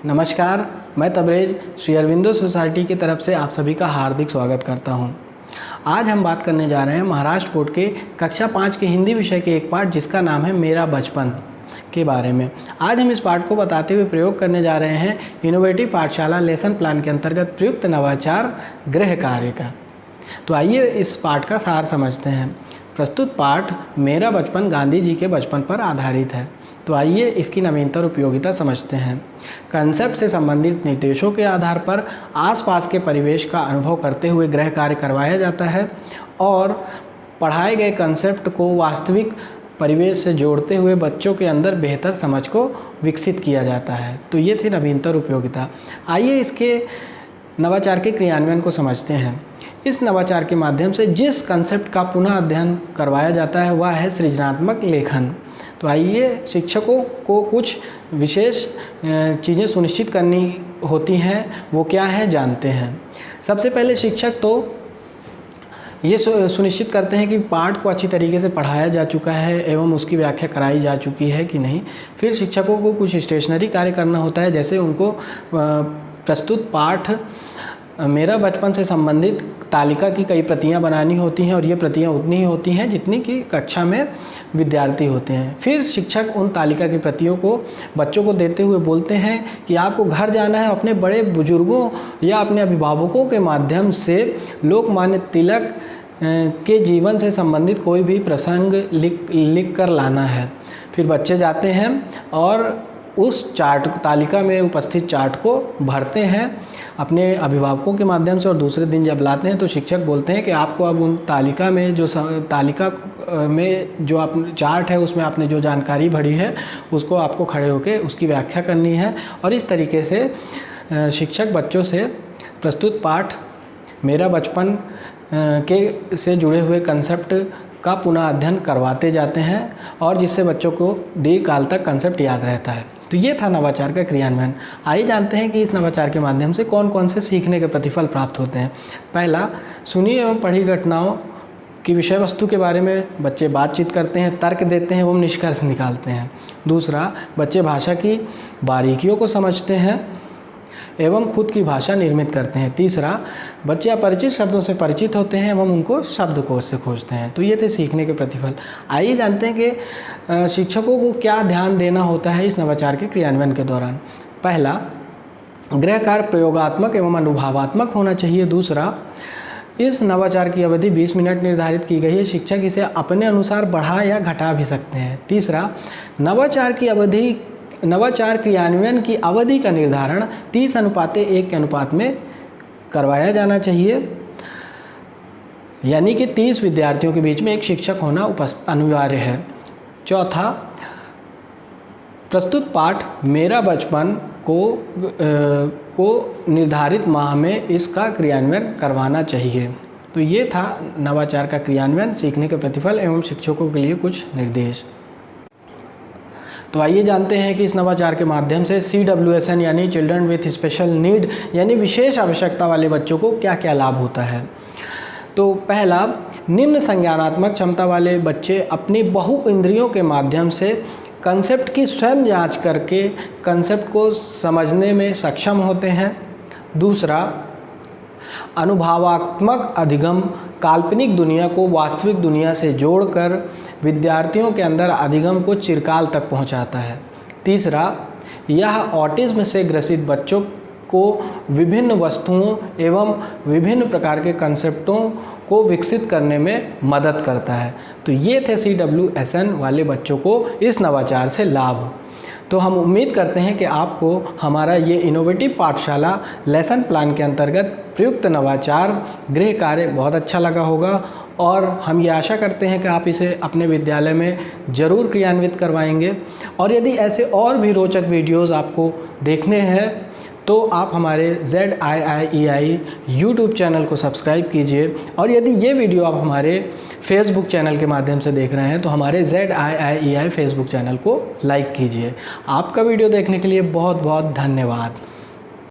नमस्कार, मैं तबरेज श्री अरविंदो सोसाइटी की तरफ से आप सभी का हार्दिक स्वागत करता हूं। आज हम बात करने जा रहे हैं महाराष्ट्र बोर्ड के कक्षा 5 के हिंदी विषय के एक पाठ जिसका नाम है मेरा बचपन के बारे में। आज हम इस पाठ को बताते हुए प्रयोग करने जा रहे हैं इनोवेटिव पाठशाला लेसन प्लान के अंतर्गत प्रयुक्त नवाचार गृह कार्य का। तो आइए इस पाठ का सार समझते हैं। प्रस्तुत पाठ मेरा बचपन गांधी जी के बचपन पर आधारित है। तो आइए इसकी नवीनता और उपयोगिता समझते हैं। कंसेप्ट से संबंधित निर्देशों के आधार पर आसपास के परिवेश का अनुभव करते हुए गृह कार्य करवाया जाता है और पढ़ाए गए कंसेप्ट को वास्तविक परिवेश से जोड़ते हुए बच्चों के अंदर बेहतर समझ को विकसित किया जाता है। तो ये थी नवीनता और उपयोगिता। आइए इसके नवाचार के क्रियान्वयन को समझते हैं। इस नवाचार के माध्यम से जिस कंसेप्ट का पुनः अध्ययन करवाया जाता है वह है सृजनात्मक लेखन। तो आइए शिक्षकों को कुछ विशेष चीज़ें सुनिश्चित करनी होती हैं, वो क्या है जानते हैं। सबसे पहले शिक्षक तो ये सुनिश्चित करते हैं कि पाठ को अच्छी तरीके से पढ़ाया जा चुका है एवं उसकी व्याख्या कराई जा चुकी है कि नहीं। फिर शिक्षकों को कुछ स्टेशनरी कार्य करना होता है, जैसे उनको प्रस्तुत पाठ मेरा बचपन से संबंधित तालिका की कई प्रतियां बनानी होती हैं और ये प्रतियां उतनी ही होती हैं जितनी कि कक्षा में विद्यार्थी होते हैं। फिर शिक्षक उन तालिका की प्रतियों को बच्चों को देते हुए बोलते हैं कि आपको घर जाना है, अपने बड़े बुजुर्गों या अपने अभिभावकों के माध्यम से लोकमान्य तिलक के जीवन से संबंधित कोई भी प्रसंग लिख कर लाना है। फिर बच्चे जाते हैं और उस चार्ट तालिका में उपस्थित चार्ट को भरते हैं अपने अभिभावकों के माध्यम से और दूसरे दिन जब लाते हैं तो शिक्षक बोलते हैं कि आपको अब उन तालिका में जो आप चार्ट है उसमें आपने जो जानकारी भरी है उसको आपको खड़े होकर उसकी व्याख्या करनी है। और इस तरीके से शिक्षक बच्चों से प्रस्तुत पाठ मेरा बचपन के से जुड़े हुए कंसेप्ट का पुनः अध्ययन करवाते जाते हैं और जिससे बच्चों को दीर्घकाल तक कंसेप्ट याद रहता है। तो ये था नवाचार का क्रियान्वयन। आइए जानते हैं कि इस नवाचार के माध्यम से कौन कौन से सीखने के प्रतिफल प्राप्त होते हैं। पहला, सुनी एवं पढ़ी घटनाओं की विषय वस्तु के बारे में बच्चे बातचीत करते हैं, तर्क देते हैं एवं निष्कर्ष निकालते हैं। दूसरा, बच्चे भाषा की बारीकियों को समझते हैं एवं खुद की भाषा निर्मित करते हैं। तीसरा, बच्चे अपरिचित शब्दों से परिचित होते हैं एवं उनको शब्दकोश से खोजते हैं। तो ये थे सीखने के प्रतिफल। आइए जानते हैं कि शिक्षकों को क्या ध्यान देना होता है इस नवाचार के क्रियान्वयन के दौरान। पहला, गृह कार्य प्रयोगात्मक एवं अनुभवात्मक होना चाहिए। दूसरा, इस नवाचार की अवधि 20 मिनट निर्धारित की गई है। शिक्षक इसे अपने अनुसार बढ़ा या घटा भी सकते हैं। तीसरा, नवाचार क्रियान्वयन की अवधि का निर्धारण 30:1 के अनुपात में करवाया जाना चाहिए, यानी कि 30 विद्यार्थियों के बीच में एक शिक्षक होना अनिवार्य है। चौथा, प्रस्तुत पाठ मेरा बचपन को निर्धारित माह में इसका क्रियान्वयन करवाना चाहिए। तो ये था नवाचार का क्रियान्वयन, सीखने के प्रतिफल एवं शिक्षकों के लिए कुछ निर्देश। तो आइए जानते हैं कि इस नवाचार के माध्यम से CWSN यानी चिल्ड्रन विथ स्पेशल नीड यानी विशेष आवश्यकता वाले बच्चों को क्या क्या लाभ होता है। तो पहला, निम्न संज्ञानात्मक क्षमता वाले बच्चे अपनी बहु इंद्रियों के माध्यम से कंसेप्ट की स्वयं जांच करके कंसेप्ट को समझने में सक्षम होते हैं। दूसरा, अनुभवात्मक अधिगम काल्पनिक दुनिया को वास्तविक दुनिया से जोड़कर विद्यार्थियों के अंदर अधिगम को चिरकाल तक पहुंचाता है। तीसरा, यह ऑटिज्म से ग्रसित बच्चों को विभिन्न वस्तुओं एवं विभिन्न प्रकार के कंसेप्टों को विकसित करने में मदद करता है। तो ये थे CWSN वाले बच्चों को इस नवाचार से लाभ। तो हम उम्मीद करते हैं कि आपको हमारा ये इनोवेटिव पाठशाला लेसन प्लान के अंतर्गत प्रयुक्त नवाचार गृह कार्य बहुत अच्छा लगा होगा और हम ये आशा करते हैं कि आप इसे अपने विद्यालय में ज़रूर क्रियान्वित करवाएंगे। और यदि ऐसे और भी रोचक वीडियोस आपको देखने हैं तो आप हमारे ZIIEI YouTube चैनल को सब्सक्राइब कीजिए। और यदि ये वीडियो आप हमारे फेसबुक चैनल के माध्यम से देख रहे हैं तो हमारे ZIIEI फेसबुक चैनल को लाइक कीजिए। आपका वीडियो देखने के लिए बहुत बहुत धन्यवाद।